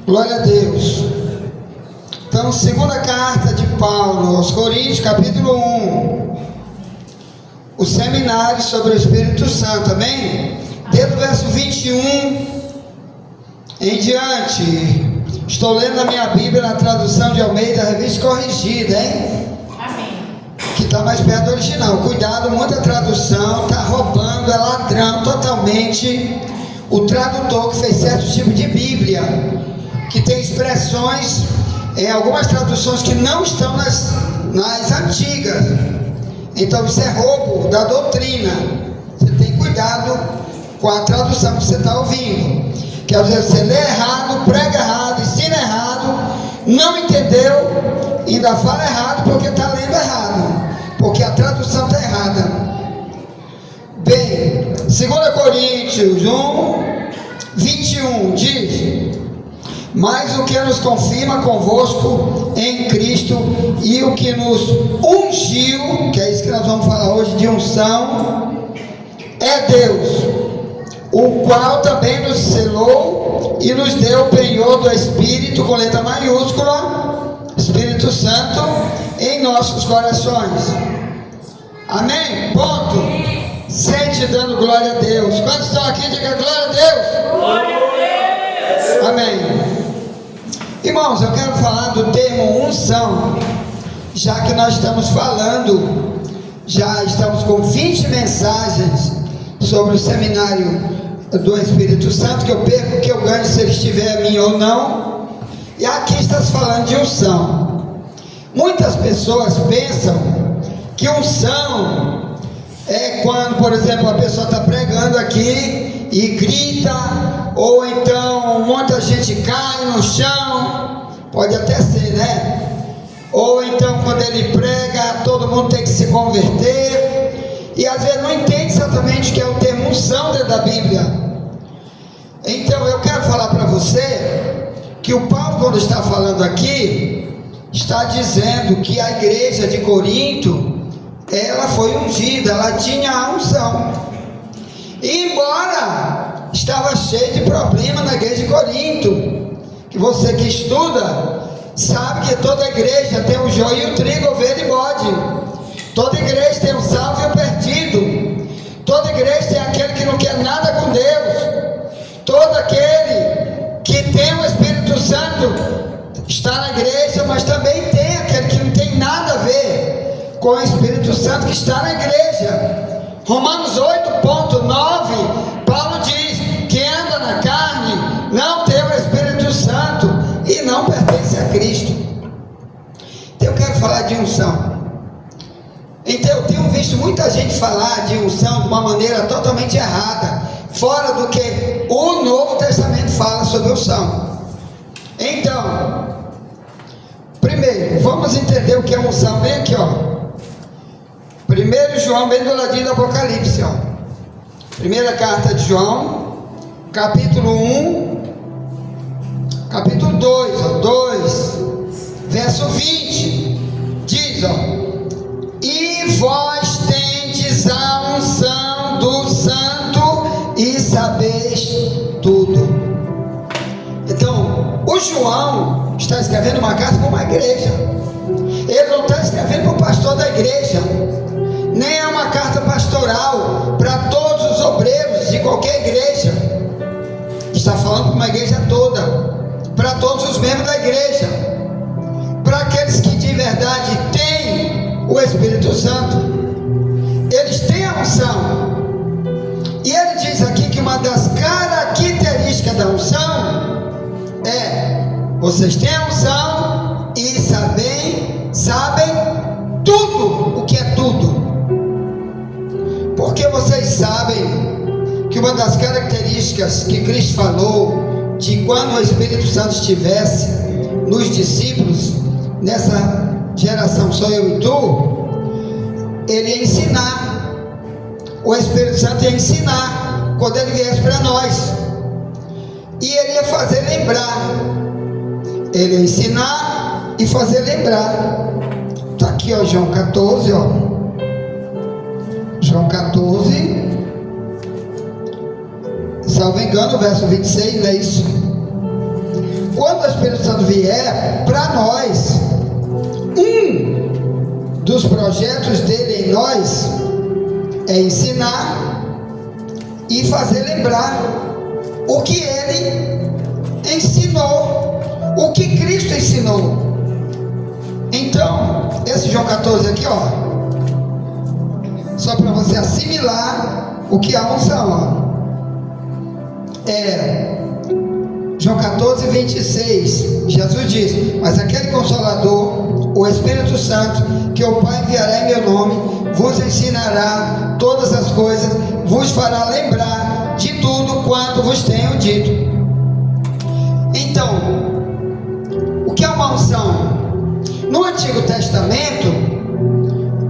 Glória a Deus. Então, segunda carta de Paulo aos Coríntios, capítulo 1. O seminário sobre o Espírito Santo, amém? Desde o verso 21 em diante. Estou lendo a minha Bíblia na tradução de Almeida, revista corrigida, hein? Amém. Que está mais perto do original. Cuidado, muita tradução está roubando, é ladrão totalmente. O tradutor que fez certo tipo de Bíblia, que tem expressões em algumas traduções que não estão nas antigas. Então isso é roubo da doutrina. Você tem cuidado com a tradução que você está ouvindo. Que às vezes você lê errado, prega errado, ensina errado, não entendeu, ainda fala errado porque está lendo errado, porque a tradução está errada. Bem, 2 Coríntios 1, 21 diz: mas o que nos confirma convosco em Cristo e o que nos ungiu, que é isso que nós vamos falar hoje de unção, é Deus, o qual também nos selou e nos deu o penhor do Espírito, com letra maiúscula, Espírito Santo, em nossos corações. Amém? Ponto. Sente dando glória a Deus. Quantos estão aqui? Diga glória a Deus. Glória a Deus. Amém. Irmãos, eu quero falar do termo unção, já que nós estamos falando, já estamos com 20 mensagens sobre o seminário do Espírito Santo, que eu perco, que eu ganho se ele estiver a mim ou não. E aqui está se falando de unção. Muitas pessoas pensam que unção é quando, por exemplo, a pessoa está pregando aqui e grita, ou então muita gente cai no chão, pode até ser, né? Ou então quando ele prega, todo mundo tem que se converter, e às vezes não entende exatamente o que é o termo unção dentro da Bíblia. Então eu quero falar para você que o Paulo, quando está falando aqui, está dizendo que a igreja de Corinto, ela foi ungida, ela tinha a unção, e embora estava cheio de problema na igreja de Corinto, que você que estuda sabe que toda igreja tem o joio e o trigo, ovelha e bode. Toda igreja tem o salvo e o perdido. Toda igreja tem aquele que não quer nada com Deus. Todo aquele que tem o Espírito Santo está na igreja, mas também tem aquele que não tem nada a ver com o Espírito Santo, que está na igreja. Romanos 8,9, Paulo diz: quem anda na carne não tem o Espírito Santo e não pertence a Cristo. Então eu quero falar de unção. Então eu tenho visto muita gente falar de unção de uma maneira totalmente errada, fora do que o Novo Testamento fala sobre unção. Então, primeiro, vamos entender o que é unção. Bem aqui, ó. 1 João, bem do ladinho do Apocalipse, ó. Primeira carta de João, capítulo 1, capítulo 2, ó, 2, verso 20, diz, ó: e vós tendes a unção do Santo e sabeis tudo. Então, o João está escrevendo uma carta para uma igreja. Ele não está escrevendo para o pastor da igreja, nem é uma carta pastoral para todos os obreiros de qualquer igreja. Está falando para uma igreja toda, para todos os membros da igreja, para aqueles que de verdade têm o Espírito Santo. Eles têm a unção. E ele diz aqui que uma das características da unção é: vocês têm a unção e sabem tudo. O que é tudo? Porque vocês sabem que uma das características que Cristo falou de quando o Espírito Santo estivesse nos discípulos, nessa geração sou eu e tu, ele ia ensinar. O Espírito Santo ia ensinar quando ele viesse para nós, e ele ia fazer lembrar. Ele ia ensinar e fazer lembrar. Está aqui, ó, João 14, ó. João 14, salvo engano, verso 26, não é isso? Quando vier para nós. Um dos projetos dele em nós é ensinar e fazer lembrar o que ele ensinou, o que Cristo ensinou. Então, esse João 14 aqui, ó, só para você assimilar o que é a unção, ó. João 14, 26, Jesus diz: mas aquele Consolador, o Espírito Santo, que o Pai enviará em meu nome, vos ensinará todas as coisas, vos fará lembrar de tudo quanto vos tenho dito. Então, o que é uma unção? No Antigo Testamento,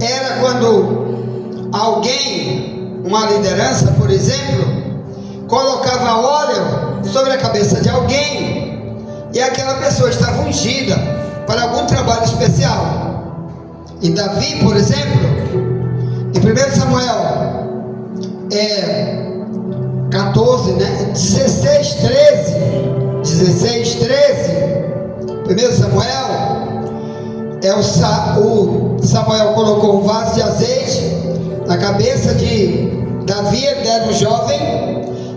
era quando alguém, uma liderança, por exemplo, colocava óleo sobre a cabeça de alguém, e aquela pessoa estava ungida para algum trabalho especial. E Davi, por exemplo, em 1 Samuel 14, 16, 13, 1 Samuel, o Samuel colocou um vaso de azeite na cabeça de Davi, ele era um jovem,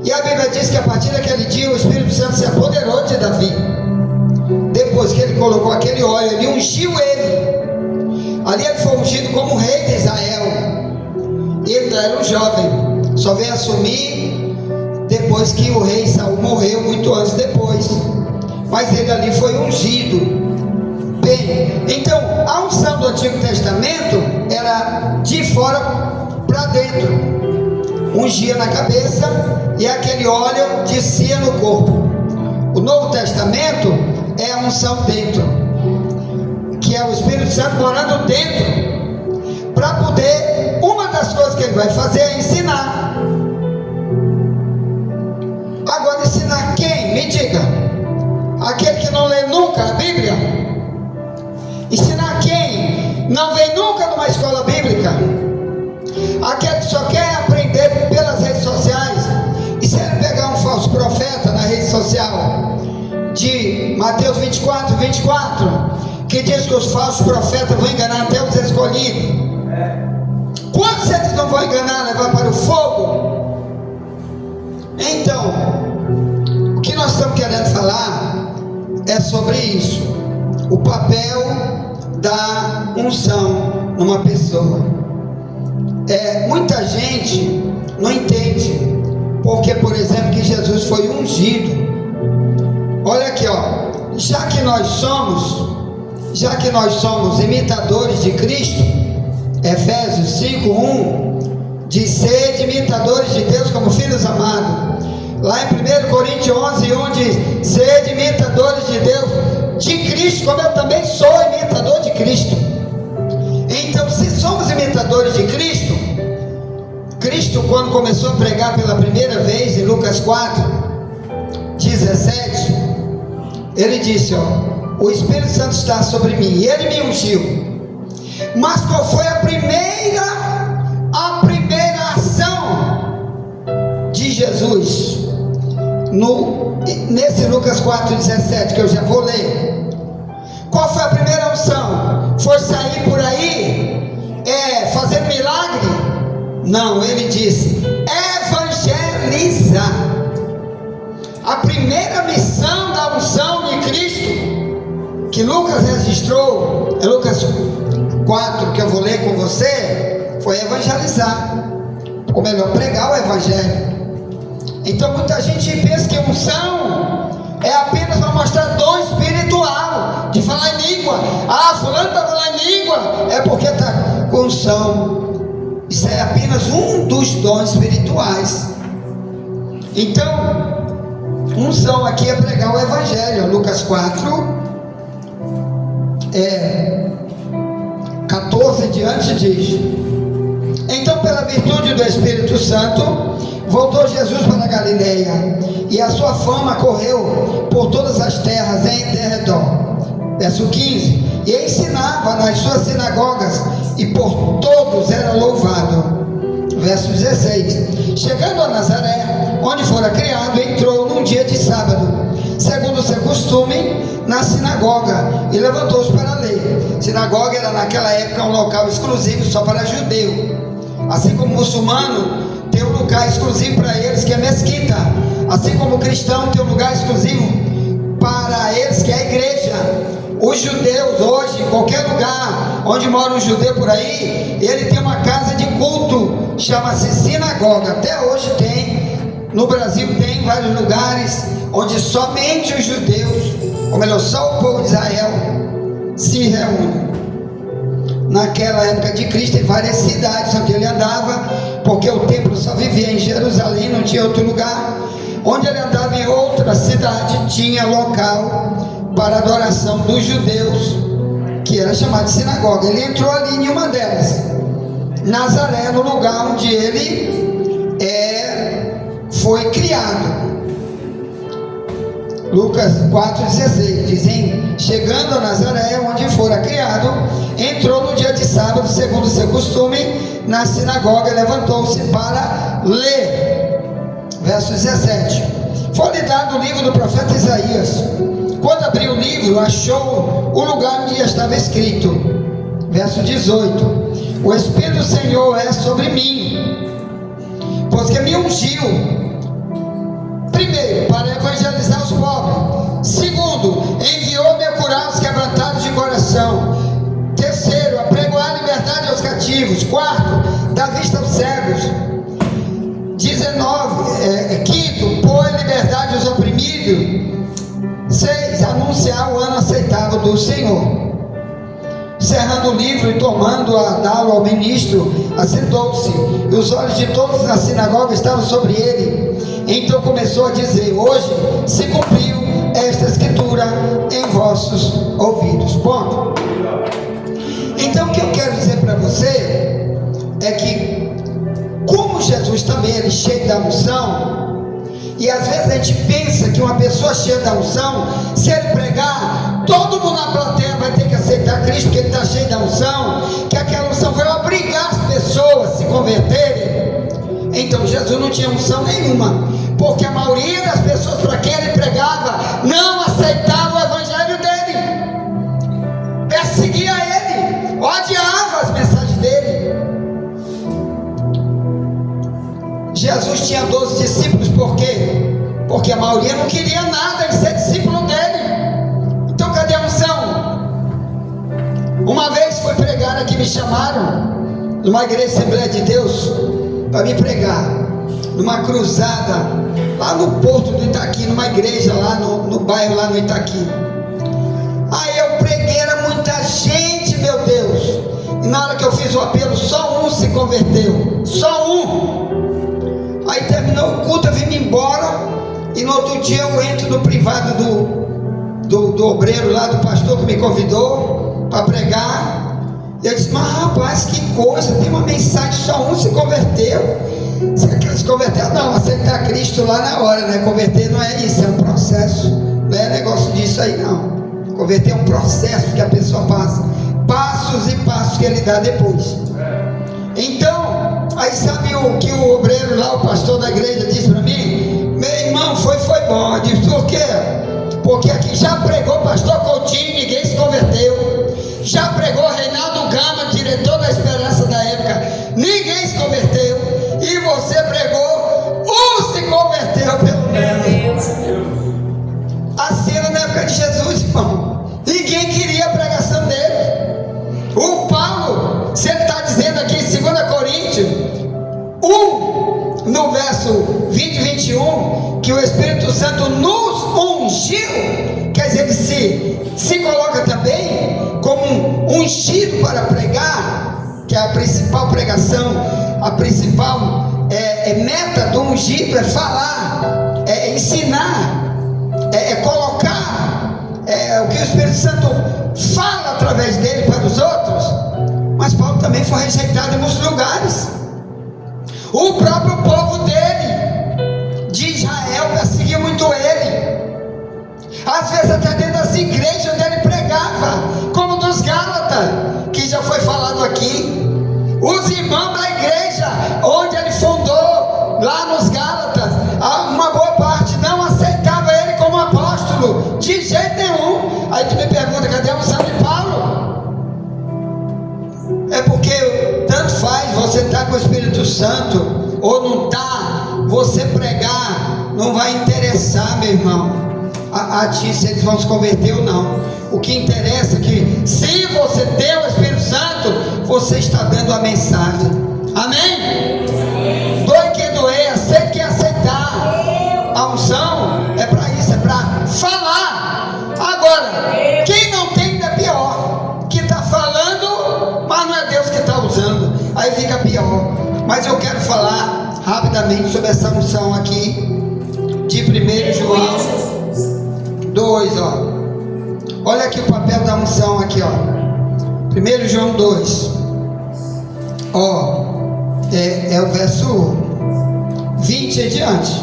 e a Bíblia diz que a partir daquele dia o Espírito Santo se apoderou de Davi. Depois que ele colocou aquele óleo, ele ungiu ele. Ali ele foi ungido como rei de Israel. Ele era um jovem, só veio assumir depois que o rei Saul morreu, muito anos depois. Mas ele ali foi ungido. Bem, então a unção do Antigo Testamento era de fora para dentro. Ungia na cabeça e aquele óleo descia no corpo. O Novo Testamento é a unção dentro, que é o Espírito Santo morando dentro, para poder, uma das coisas que ele vai fazer é ensinar. Agora, ensinar quem? Me diga. Aquele que não lê nunca a Bíblia? Ensinar quem? Não vem nunca numa escola bíblica? Aquele que só quer aprender pelas redes sociais. E se ele pegar um falso profeta na rede social de Mateus 24, que diz que os falsos profetas vão enganar até os escolhidos, quantos eles não vão enganar, levar para o fogo? Então, o que nós estamos querendo falar é sobre isso, o papel da unção numa pessoa. Muita gente não entende porque, por exemplo, que Jesus foi ungido. Olha aqui, ó, já que nós somos imitadores de Cristo, Efésios 5:1 diz: sede imitadores de Deus como filhos amados. Lá em 1 Coríntios 11:1 diz: sede imitadores de Deus, de Cristo, como eu também sou imitador de Cristo. Então, se somos imitadores de Cristo, quando começou a pregar pela primeira vez, em Lucas 4:17, ele disse, ó: o Espírito Santo está sobre mim, e ele me ungiu. Mas qual foi a primeira ação de Jesus? Nesse Lucas 4:17, que eu já vou ler. Qual foi a primeira unção? Foi sair por aí fazer milagre? Não, ele disse: evangelizar. A primeira missão da unção de Cristo que Lucas registrou, é Lucas 4, que eu vou ler com você, foi evangelizar, ou melhor, pregar o evangelho. Então muita gente pensa que unção é apenas para mostrar dom espiritual, de falar em língua. Fulano está falando em língua, é porque está com unção. Isso é apenas um dos dons espirituais. Então, unção aqui é pregar o evangelho. Lucas 4:14 diante diz: então, pela virtude do Espírito Santo, voltou Jesus para a Galileia, e a sua fama correu por todas as terras em derredor. Verso 15: e ensinava nas suas sinagogas, e por todos era louvado. Verso 16: chegando a Nazaré, onde fora criado, entrou num dia de sábado, segundo o seu costume, na sinagoga, e levantou-se para ler. Sinagoga era naquela época um local exclusivo só para judeu, assim como o muçulmano tem um lugar exclusivo para eles, que é mesquita, assim como o cristão tem um lugar exclusivo para eles, que é a igreja. Os judeus hoje, em qualquer lugar onde mora um judeu por aí, ele tem uma casa de culto, chama-se sinagoga. Até hoje tem, no Brasil tem vários lugares onde somente os judeus, ou melhor, só o povo de Israel se reúne. Naquela época de Cristo, em várias cidades onde ele andava, porque o templo só vivia em Jerusalém, não tinha outro lugar. Onde ele andava em outra cidade, tinha local para adoração dos judeus, que era chamado de sinagoga. Ele entrou ali em uma delas, Nazaré, no lugar onde ele foi criado. Lucas 4,16 dizem: chegando a Nazaré, onde fora criado, entrou no dia de sábado, segundo o seu costume, na sinagoga, e levantou-se para ler. Verso 17: foi-lhe dado o livro do profeta Isaías. Quando abriu o livro, achou o lugar onde estava escrito. Verso 18: o Espírito do Senhor é sobre mim, pois que me ungiu, primeiro, para evangelizar os pobres; segundo, enviou-me a curar os quebrantados de coração; terceiro, a pregoar liberdade aos cativos; quarto, dar vista aos cegos; 19, quinto, pôr em liberdade os oprimidos; 6, anunciar o ano aceitável do Senhor. Cerrando o livro e tomando a dá-lo ao ministro, assentou-se, e os olhos de todos na sinagoga estavam sobre ele. Então começou a dizer: hoje se cumpriu esta escritura em vossos ouvidos. Ponto. Então o que eu quero dizer para você é que, como Jesus também é cheio da unção, e às vezes a gente pensa que uma pessoa cheia da unção, se ele pregar, todo mundo na plateia vai ter que aceitar Cristo, porque ele está cheio da unção, que aquela unção vai obrigar as pessoas a se converterem. Então Jesus não tinha unção nenhuma, porque a maioria das pessoas para quem ele pregava não aceitava o evangelho dele, perseguia ele, odiava as mensagens dele. Jesus tinha 12 discípulos, por quê? Porque a maioria não queria nada de ser discípulo dele. Então cadê a unção? Uma vez foi pregar aqui, me chamaram numa igreja Assembleia de Deus para me pregar, numa cruzada lá no Porto do Itaqui, numa igreja lá no bairro lá no Itaqui. Aí eu preguei, era muita gente, meu Deus, e na hora que eu fiz o apelo, só um se converteu, só um. Aí terminou o culto, eu vim embora, e no outro dia eu entro no privado do obreiro lá, do pastor que me convidou para pregar. E eu disse: mas rapaz, que coisa, tem uma mensagem, só um se converteu. Será que ele se converteu? Não, aceitar Cristo lá na hora, né? Converter não é isso, é um processo, não é negócio disso aí não. Converter é um processo que a pessoa passa, passos e passos que ele dá depois. Então, aí sabe o que o obreiro lá, o pastor da igreja, disse para mim? Meu irmão, foi bom. Eu disse: por quê? Porque aqui já pregou pastor Coutinho, ninguém se converteu. Já pregou Reinaldo Gama, diretor da Esperança da época, ninguém se converteu. E você pregou, um se converteu pelo menos. Assim era na época de Jesus, irmão. Ninguém queria a pregação dele. O Paulo, você está dizendo aqui em 2 Coríntios 1, no verso 20 e 21, que o Espírito Santo nos ungiu, quer dizer que se coloca também como um ungido para pregar, que é a principal pregação, a principal meta do ungido é falar, é ensinar, é colocar o que o Espírito Santo fala através dele para os outros. Mas Paulo também foi rejeitado em muitos lugares. O próprio povo dele, de Israel, perseguia muito ele. Às vezes até dentro das igrejas onde ele pregava, como dos Gálatas, que já foi falado aqui. Os irmãos da igreja onde ele fundou, lá nos Gálatas, uma boa parte não aceitava ele como apóstolo. Santo ou não está, você pregar não vai interessar, meu irmão, a ti se eles vão se converter ou não. O que interessa é que se você tem o Espírito Santo, você está dando a mensagem. Amém? Doe quem doer, aceite quem aceitar. A unção é para isso, é para falar. Agora, quem não tem ainda é pior, que está falando, mas não é Deus que está usando, aí fica pior. Mas eu quero falar rapidamente sobre essa unção aqui de 1 João 2, ó. Olha aqui o papel da unção aqui, ó. 1 João 2. Ó, é o verso 20 em diante.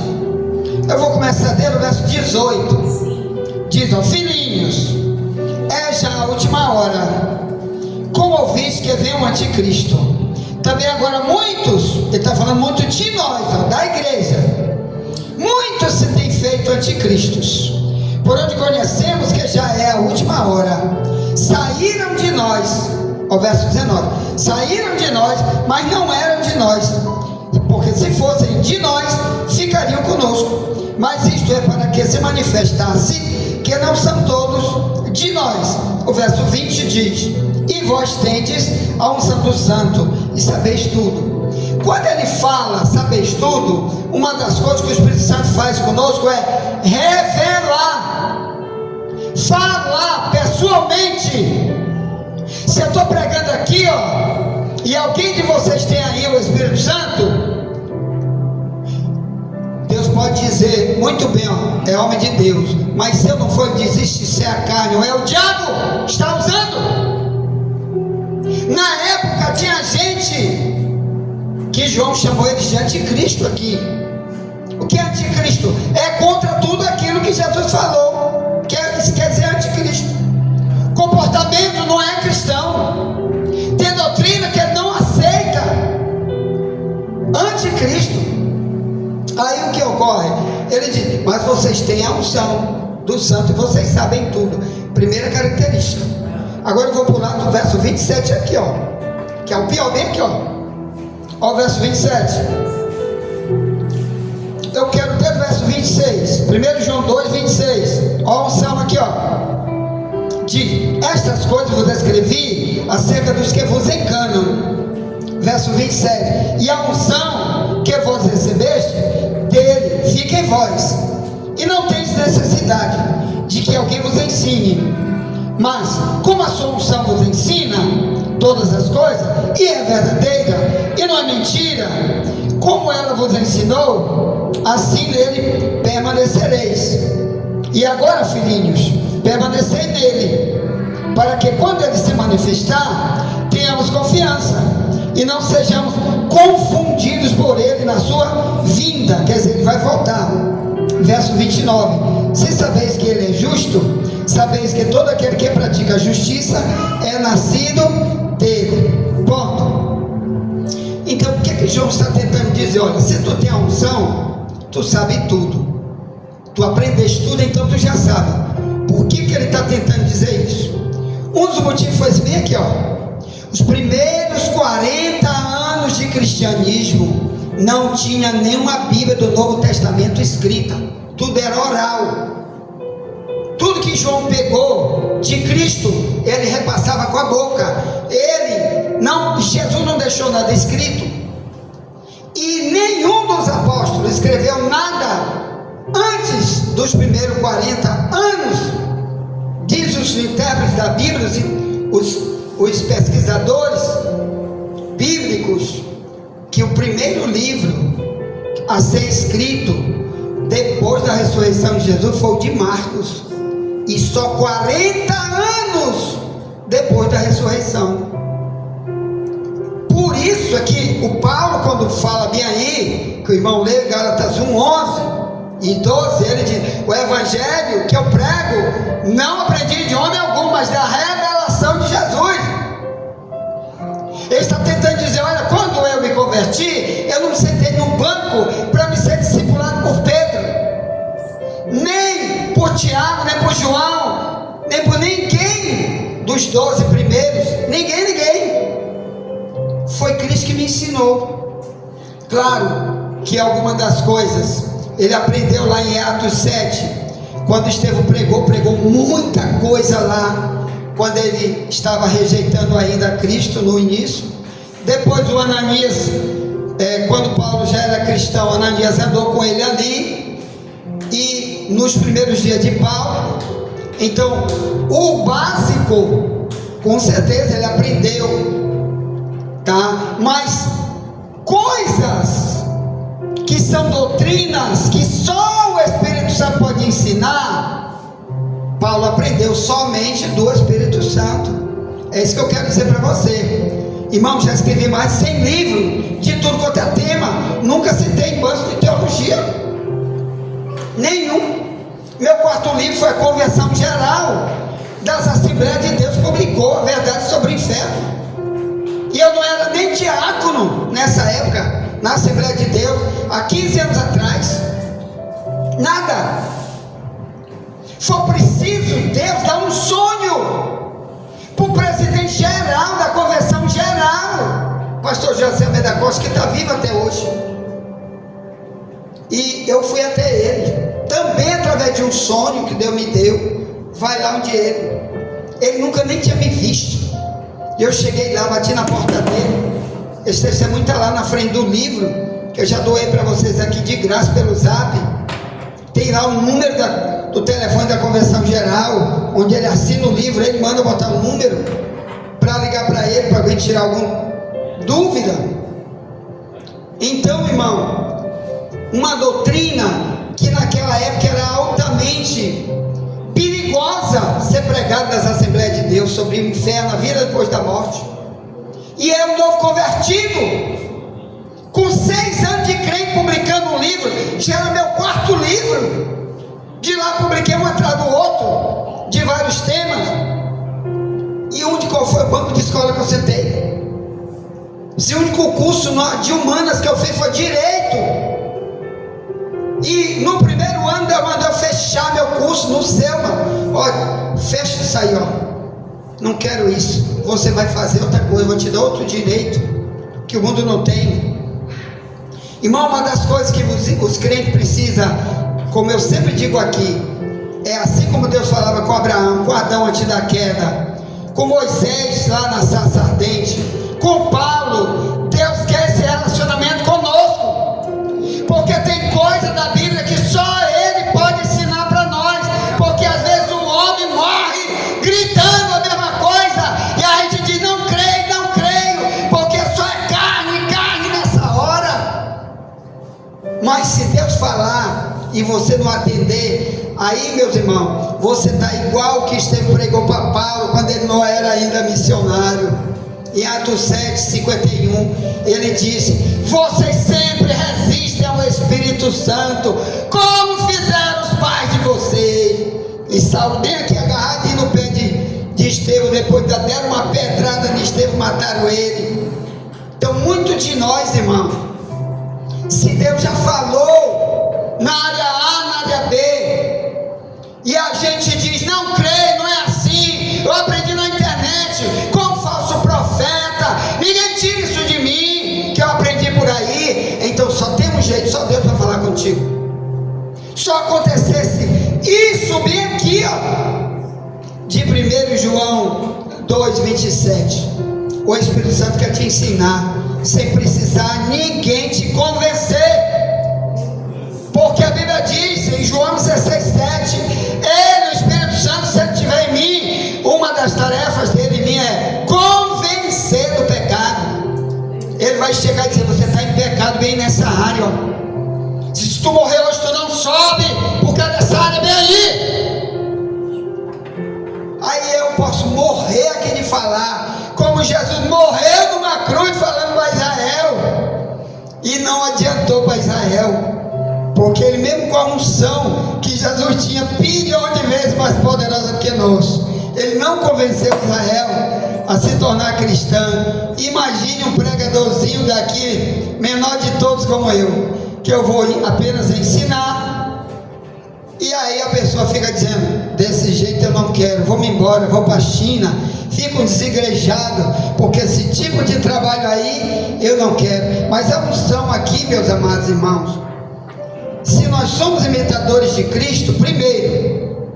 Eu vou começar dele, o verso 18. Diz, ó: filhinhos, é já a última hora. Como ouviste que vem um anticristo, também agora muitos, ele está falando muito de nós, ó, da igreja, muitos se têm feito anticristos, por onde conhecemos que já é a última hora. Saíram de nós, ó, verso 19, saíram de nós, mas não eram de nós, porque se fossem de nós, ficariam conosco. Mas isto é para que se manifestasse que não são todos de nós. O verso 20 diz: e vós tendes a unção do Santo e sabeis tudo. Quando ele fala sabeis tudo, uma das coisas que o Espírito Santo faz conosco é revelar, falar pessoalmente. Se eu estou pregando aqui, ó, e alguém de vocês tem aí o Espírito Santo, Deus pode dizer muito bem, ó, é homem de Deus, mas se eu não for, ele diz: isso é a carne, ou é o diabo está usando. Na época tinha gente que João chamou eles de anticristo aqui. O que é anticristo? É contra tudo aquilo que Jesus falou. Isso quer dizer anticristo. Comportamento não é cristão. Tem doutrina que ele não aceita. Anticristo. Aí o que ocorre? Ele diz: mas vocês têm a unção do Santo e vocês sabem tudo. Primeira característica. Agora eu vou pular do verso 27 aqui, ó, que é o pior, bem aqui, ó. Ó o verso 27. Eu quero ter o verso 26. 1 João 2, 26. Ó a unção aqui, ó. Diz: estas coisas vos escrevi acerca dos que vos enganam. Verso 27. E a unção que vos recebeste dele fica em vós, e não tendes necessidade de que alguém vos ensine. Mas como a sua unção vos ensina todas as coisas, e é verdadeira, e não é mentira, como ela vos ensinou, assim nele permanecereis. E agora, filhinhos, permanecei nele, para que quando ele se manifestar, tenhamos confiança, e não sejamos confundidos por ele na sua vinda. Quer dizer, ele vai voltar. Verso 29. Se sabeis que ele é justo, sabeis que todo aquele que pratica a justiça é nascido dele. Ponto. Então o que João está tentando dizer? Olha, se tu tem a unção, tu sabe tudo, tu aprendeste tudo, então tu já sabe. Por que ele está tentando dizer isso? Um dos motivos foi bem aqui, ó. Os primeiros 40 anos de cristianismo não tinha nenhuma Bíblia do Novo Testamento escrita, tudo era oral. Tudo que João pegou de Cristo, ele repassava com a boca. Jesus não deixou nada escrito, e nenhum dos apóstolos escreveu nada antes dos primeiros 40 anos. Diz os intérpretes da Bíblia, os pesquisadores bíblicos, que o primeiro livro a ser escrito depois da ressurreição de Jesus foi o de Marcos, e só 40 anos depois da ressurreição. Por isso é que o Paulo, quando fala bem aí, que o irmão lê Gálatas 1, 11 e 12, ele diz: o evangelho que eu prego não aprendi de homem algum, mas da revelação de Jesus. Ele está tentando dizer: olha, quando eu me converti, eu não me sentei num banco para me ser discipulado por Pedro, nem por Tiago, nem por João, nem por ninguém dos 12 primeiros. Ninguém. Foi Cristo que me ensinou. Claro que alguma das coisas ele aprendeu lá em Atos 7, quando Estevão pregou muita coisa lá, quando ele estava rejeitando ainda Cristo no início. Depois o Ananias, quando Paulo já era cristão, Ananias andou com ele ali, e nos primeiros dias de Paulo. Então o básico, com certeza ele aprendeu, tá? Mas coisas que são doutrinas que só o Espírito Santo pode ensinar, Paulo aprendeu somente do Espírito Santo. É isso que eu quero dizer para você. Irmão, já escrevi mais de 100 livros de tudo quanto é tema, nunca citei banco de teologia nenhum. Meu quarto livro foi a Convenção Geral das Assembleias de Deus, publicou a verdade sobre o inferno. E eu não era nem diácono nessa época, na Assembleia de Deus, há 15 anos atrás. Nada. Foi preciso Deus dar um sonho para o presidente geral da Convenção Geral, pastor José Almeida Costa, que está vivo até hoje. E eu fui até ele, também através de um sonho que Deus me deu. Vai lá onde ele nunca nem tinha me visto. E eu cheguei lá, bati na porta dele. Esse testemunho está lá na frente do livro, que eu já doei para vocês aqui de graça pelo Zap. Tem lá o número do telefone da Convenção Geral, onde ele assina o livro. Ele manda botar o número para ligar para ele, para alguém tirar alguma dúvida. Então, irmão, uma doutrina que naquela época era altamente perigosa ser pregada nas Assembleias de Deus, sobre o inferno, a vida depois da morte. E é um novo convertido, com 6 anos de crente, publicando um livro. Já era meu quarto livro. De lá publiquei um atrás do outro, de vários temas. E qual foi o banco de escola que eu sentei? O único curso de humanas que eu fiz foi direito. E no primeiro ano Deus mandou eu fechar meu curso no Selma. Olha, fecha isso aí, ó. Não quero isso. Você vai fazer outra coisa, vou te dar outro direito que o mundo não tem. Irmão, uma das coisas que os crentes precisam, como eu sempre digo aqui, é assim como Deus falava com Abraão, com Adão antes da queda, com Moisés lá na sarça ardente, com Paulo. Deus quer esse relacionamento conosco, porque tem coisa da Bíblia que só Ele pode ensinar para nós, porque às vezes um homem morre gritando a mesma coisa, e a gente diz: não creio, porque só é carne nessa hora. Mas se Deus falar e você não atender, aí, meus irmãos, você está igual que Estevão pregou para Paulo quando ele não era ainda missionário. Em Atos 7, 51, ele disse: vocês sempre resistem ao Espírito Santo, como fizeram os pais de vocês. E Saulo bem aqui agarradinho no pé de Estevão, depois deram uma pedrada em Estevão, mataram ele. Então, muito de nós, irmão, se Deus já falou na área A, na área B, e a gente diz: não creio, não é assim, eu aprendi na internet com um falso profeta, ninguém tira isso de mim, que eu aprendi por aí. Então só tem um jeito, só Deus vai falar contigo. Só acontecesse isso bem aqui, ó, de 1 João 2,27. O Espírito Santo quer te ensinar sem precisar ninguém te convencer, porque a Bíblia diz em João 16,7: Ele, o Espírito Santo, se ele estiver em mim, uma das tarefas dele em mim é convencer do pecado. Ele vai chegar e dizer: você está em pecado bem nessa área, ó. Se tu morrer hoje, tu não sobe, porque dessa área bem aí. Aí eu posso morrer aqui de falar, como Jesus morreu numa cruz falando para Israel, e não adiantou para Israel, porque ele mesmo com a unção que Jesus tinha bilhões de vezes mais poderosa do que nós, ele não convenceu Israel a se tornar cristã. Imagine um pregadorzinho daqui, menor de todos como eu, que eu vou apenas ensinar, e aí a pessoa fica dizendo: desse jeito eu não quero, vou me embora, vou para a China, ficam desigrejados, porque esse tipo de trabalho aí eu não quero. Mas a unção aqui, meus amados irmãos, se nós somos imitadores de Cristo, primeiro,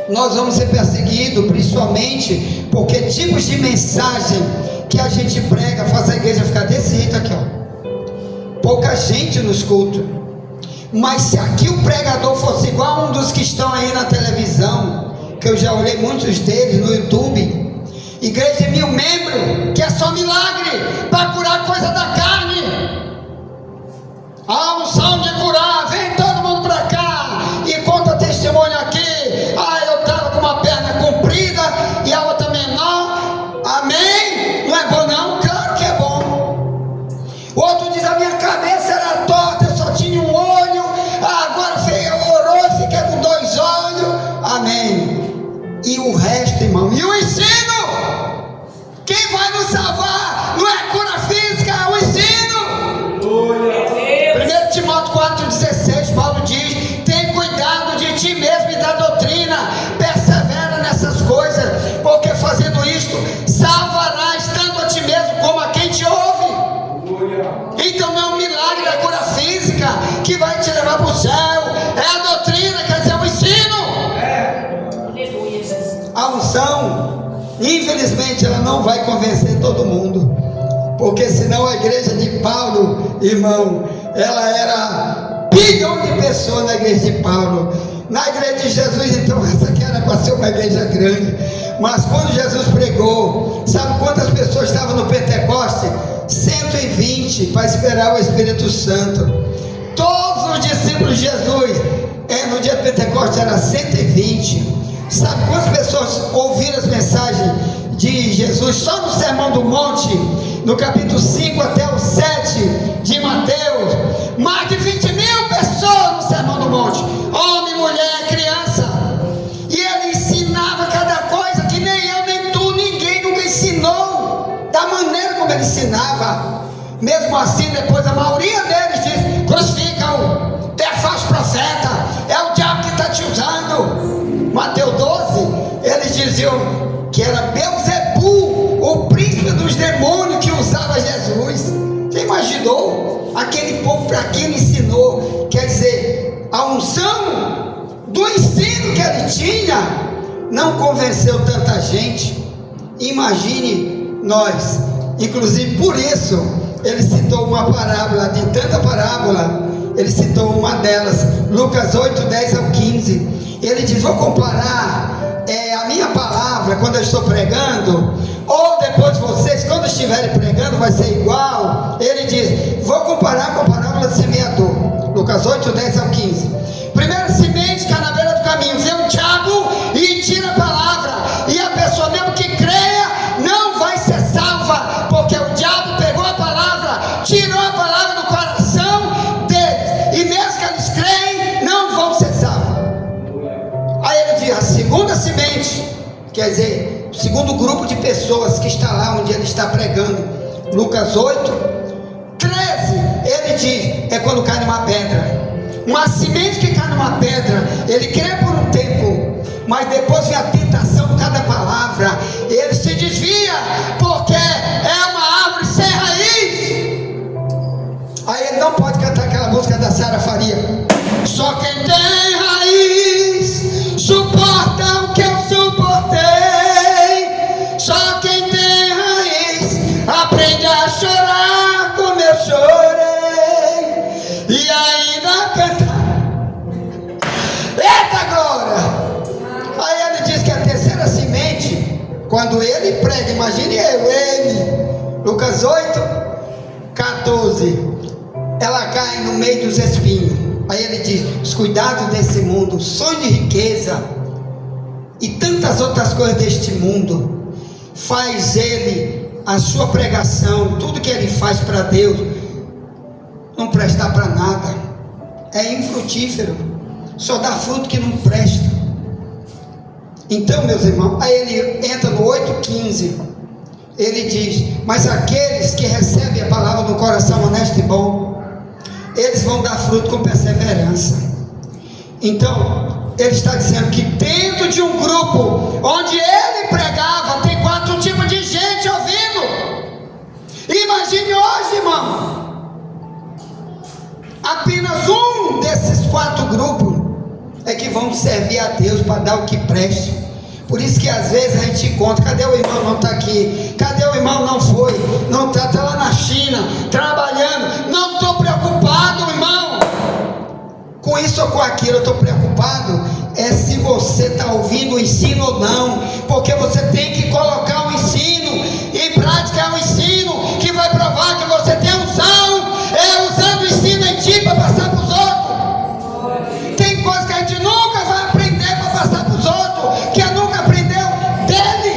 nós vamos ser perseguidos, principalmente porque tipos de mensagem que a gente prega faz a igreja ficar desse jeito aqui, ó. Pouca gente nos cultos. Mas se aqui o pregador fosse igual a um dos que estão aí na televisão, que eu já olhei muitos deles no YouTube, igreja de 1000 membros, que é só milagre para curar coisa da carne. A unção de curar, vem todo mundo para cá e conta testemunho aqui. Eu estava com uma perna comprida e a outra menor. Amém? Não é bom não? Claro que é bom. O outro diz, a minha cabeça era torta, eu só tinha um olho, agora orou e fiquei com 2 olhos. Amém. E o resto, irmão, e o ensino? Quem vai nos salvar não é cura física, é o ensino. 1 Timóteo 4,16, Paulo diz, tem cuidado de ti mesmo e da doutrina, persevera nessas coisas, porque fazendo isto, salvarás tanto a ti mesmo como a quem te ouve. Então não é um milagre da cura física que vai te levar para o céu, é a doutrina, quer dizer, o ensino. A unção, infelizmente, ela não vai convencer todo mundo, porque senão a igreja de Paulo, irmão, ela era bilhão de pessoas na igreja de Paulo. Na igreja de Jesus, então, essa aqui era para ser uma igreja grande, mas quando Jesus pregou, sabe quantas pessoas estavam no Pentecoste? 120 para esperar o Espírito Santo. Todos os discípulos de Jesus, no dia de Pentecoste era 120. Sabe quantas pessoas ouviram as mensagens de Jesus só no Sermão do Monte, no capítulo 5 até o 7 de Mateus? Mais de 20 mil pessoas no Sermão do Monte, homem, mulher, criança. E ele ensinava cada coisa que nem eu, nem tu, ninguém nunca ensinou, da maneira como ele ensinava. Mesmo assim, depois a maioria deles diz, crucificam, tu é falso profeta, é o diabo que está te usando. Mateus 12, eles diziam que era Beelzebul, o príncipe dos demônios, que usava Jesus. Você imaginou? Aquele povo para quem ele ensinou, quer dizer, a unção do ensino que ele tinha não convenceu tanta gente. Imagine nós. Inclusive por isso ele citou uma parábola, de tanta parábola, ele citou uma delas, Lucas 8, 10 ao 15. Ele diz, vou comparar a minha palavra quando eu estou pregando, ou depois vocês, quando estiverem pregando, vai ser igual. Ele diz, vou comparar com a parábola do semeador, Lucas 8, 10 ao 15. Primeira semente que é na beira do caminho, vem um diabo e tira a palavra, e a pessoa mesmo que creia, não vai ser salva, porque o diabo pegou a palavra, tirou a palavra do coração deles, e mesmo que eles creem, não vão ser salvos. Aí ele diz, a segunda semente, quer dizer, o segundo grupo de pessoas que está lá onde ele está pregando, Lucas 8, 13, ele diz, é quando cai numa pedra. Uma semente que cai numa pedra, ele crê por um tempo, mas depois vem a tentação de cada palavra, ele se desvia, porque é uma árvore sem raiz. Aí ele não pode cantar aquela música da Sara Faria, só quem tem raiz suporta o que eu suportei, só quem tem raiz aprende a chorar como eu chorei, e ainda cantar. Eita glória! Aí ele diz que a terceira semente, quando ele prega, imagine ele, Lucas 8, 14, ela cai no meio dos espinhos. Aí ele diz, os cuidados desse mundo, sonho de riqueza e tantas outras coisas deste mundo, faz ele, a sua pregação, tudo que ele faz para Deus, não prestar para nada, é infrutífero, só dá fruto que não presta. Então, meus irmãos, aí ele entra no 8,15, ele diz, mas aqueles que recebem a palavra no coração honesto e bom, eles vão dar fruto com perseverança. Então, ele está dizendo que dentro de um grupo servir a Deus para dar o que preste. Por isso que às vezes a gente encontra, cadê o irmão? Não está aqui. Cadê o irmão? Não foi. Não está lá na China, trabalhando. Não estou preocupado, irmão, com isso ou com aquilo. Eu estou preocupado é se você está ouvindo o ensino ou não, porque você tem que colocar o ensino em prática. É um ensino que vai provar que você tem unção, é usando o ensino em ti para passar para os outros. Tem coisas que a gente nunca vai aprender para passar para os outros, que nunca aprendeu dele,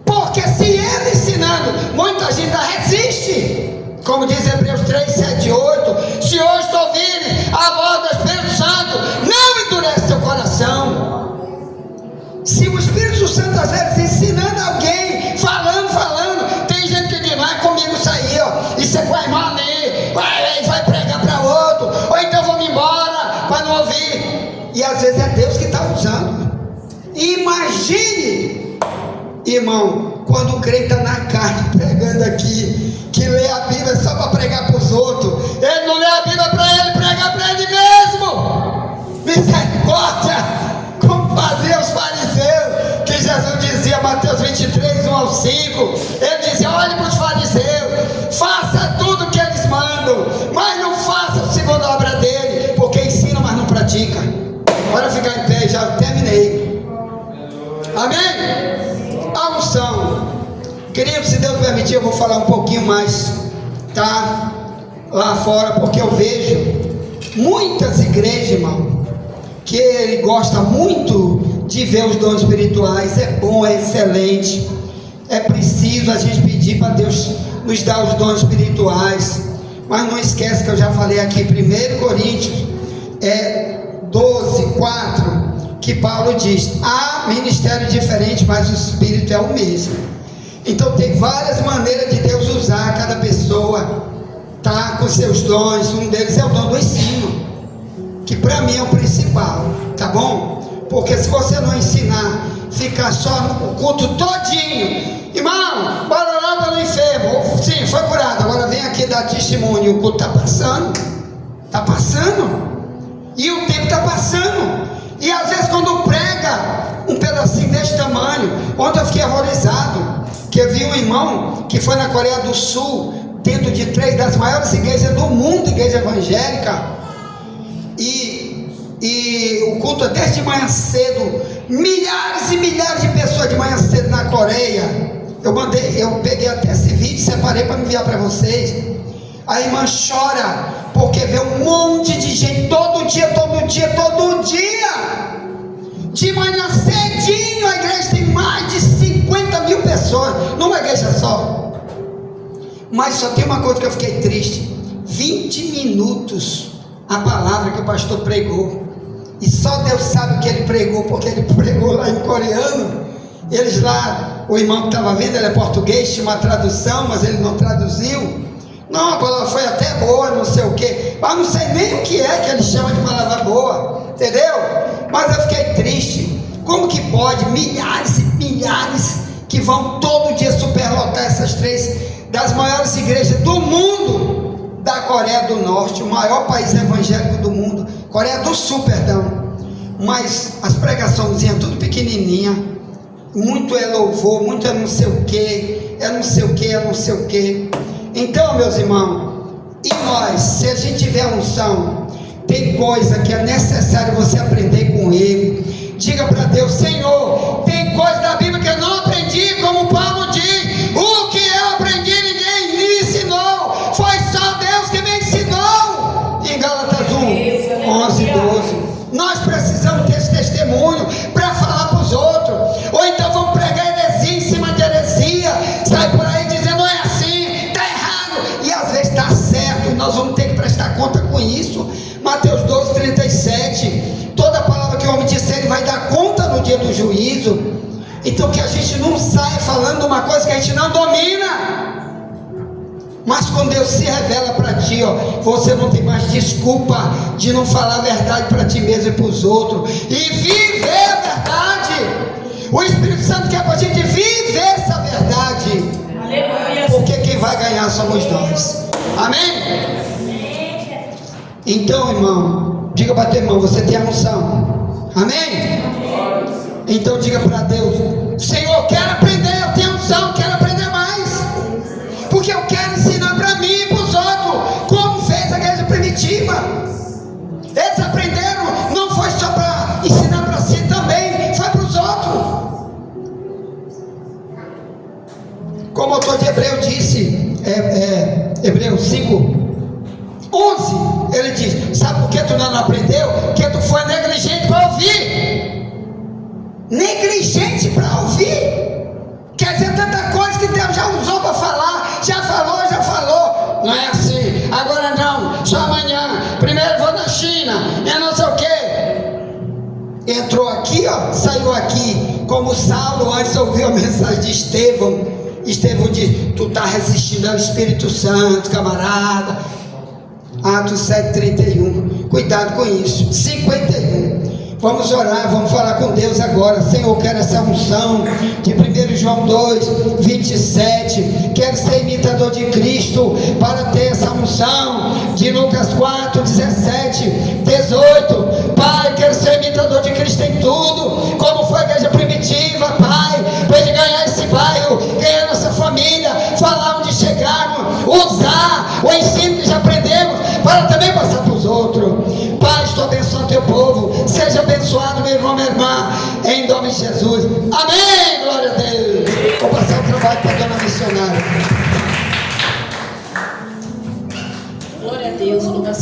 porque se ele ensinando, muita gente resiste. Como diz Hebreus 3, 7 e 8, se hoje tu ouvires a voz do Espírito Santo, não endurece teu coração. Se o Espírito Santo às vezes ensinando alguém, falando, tem gente que diz, vai comigo sair, ó, isso é com a irmã ali, vai pregar para outro, ou então vamos embora para não ouvir. E às vezes é Deus que está usando. Imagine, irmão, quando o crente está na carne pregando aqui, que lê a Bíblia só para pregar para os outros. Ele não lê a Bíblia para ele pregar para ele mesmo. Misericórdia, como faziam os fariseus, que Jesus dizia, Mateus 23, 1 ao 5, ele dizia, olhe para os fariseus, faça tudo o que eles mandam, mas não faça segundo a obra dele, porque ensina, mas não pratica. Bora ficar em pé, já terminei. Amém? A unção. Querido, se Deus permitir, eu vou falar um pouquinho mais, tá? Lá fora, porque eu vejo muitas igrejas, irmão, que ele gosta muito de ver os dons espirituais. É bom, é excelente. É preciso a gente pedir para Deus nos dar os dons espirituais. Mas não esquece que eu já falei aqui, 1 Coríntios 12, 4, que Paulo diz, há ministério diferente, mas o Espírito é o mesmo. Então tem várias maneiras de Deus usar cada pessoa, tá, com seus dons. Um deles é o dom do ensino, que para mim é o principal, tá bom? Porque se você não ensinar, ficar só no culto todinho, irmão, bora lá para o enfermo, sim, foi curado, agora vem aqui dar testemunho. O culto está passando, e o tempo está passando, e às vezes quando prega um pedacinho desse tamanho, ontem eu fiquei horrorizado, que eu vi um irmão que foi na Coreia do Sul, dentro de 3 das maiores igrejas do mundo, igreja evangélica, e o culto é desde de manhã cedo, milhares e milhares de pessoas de manhã cedo na Coreia. Eu peguei até esse vídeo, separei para enviar para vocês. A irmã chora, porque vê um monte de gente, todo dia, de manhã cedinho. A igreja tem mais de 50 mil pessoas, numa igreja só. Mas só tem uma coisa que eu fiquei triste, 20 minutos a palavra que o pastor pregou, e só Deus sabe o que ele pregou, porque ele pregou lá em coreano. Eles lá, o irmão que estava vendo, ele é português, tinha uma tradução, mas ele não traduziu. Não, a palavra foi até boa, não sei o que, mas não sei nem o que é que ele chama de palavra boa, entendeu? Mas eu fiquei triste. Como que pode milhares e milhares que vão todo dia superlotar essas 3 das maiores igrejas do mundo, da Coreia do Norte, o maior país evangélico do mundo, Coreia do Sul, perdão, mas as pregaçõezinhas tudo pequenininha, muito é louvor, muito é não sei o que, é não sei o que, é não sei o que. Então, meus irmãos, e nós, se a gente tiver unção, tem coisa que é necessário você aprender com ele. Diga para Deus, Senhor, tem coisa da Bíblia que eu não aprendi, como Paulo diz, o que eu aprendi ninguém me ensinou, foi só Deus que me ensinou. Em Gálatas 1, 11, 12, nós precisamos ter esse testemunho para falar para os outros. Ou então vamos pregar heresia em cima de heresia, sai por aí dizendo, não é assim, está errado, e às vezes está certo, e nós vamos ter que prestar conta com isso. Mateus 12, 37, toda palavra que o homem disser, ele vai dar conta no dia do juízo. Então que a gente não saia falando uma coisa que a gente não domina, mas quando Deus se revela para ti, ó, você não tem mais desculpa de não falar a verdade para ti mesmo e para os outros, e viver a verdade. O Espírito Santo quer para a gente viver essa verdade. Aleluia. Porque quem vai ganhar somos nós. Amém? Então, irmão, Diga para teu irmão, você tem a unção. Amém? Então diga para Deus: Senhor, eu quero aprender, eu tenho unção, eu quero aprender mais. Porque eu quero ensinar para mim e para os outros, como fez a igreja primitiva. Eles aprenderam, não foi só para ensinar para si também, foi para os outros. Como o autor de Hebreu disse, Hebreus 5:11, ele diz: sabe por que tu não aprendeu? Porque tu foi negligente para ouvir. Negligente para ouvir. Quer dizer, tanta coisa que Deus já usou para falar, já falou. Não é assim, agora não, só amanhã. Primeiro vou na China, e não sei o que. Entrou aqui, ó, saiu aqui. Como Saulo antes ouviu a mensagem de Estevão. Estevão diz: tu está resistindo ao Espírito Santo, camarada. Atos 7:31. Cuidado com isso. 51. Vamos orar, vamos falar com Deus agora. Senhor, eu quero essa unção de 1 João 2:27. Quero ser imitador de Cristo para ter essa unção de Lucas 4:17-18. Pai, quero ser imitador de Cristo em tudo, como foi a igreja primitiva, Pai, para ele ganhar esse bairro, ganhar nossa família, falar onde chegamos, usar o ensino que já aprendemos para também passar para os outros. Pai, estou abençoando teu povo. Seja abençoado, meu irmão, minha irmã, em nome de Jesus. Amém, glória a Deus. Vou passar o trabalho para a dona missionária.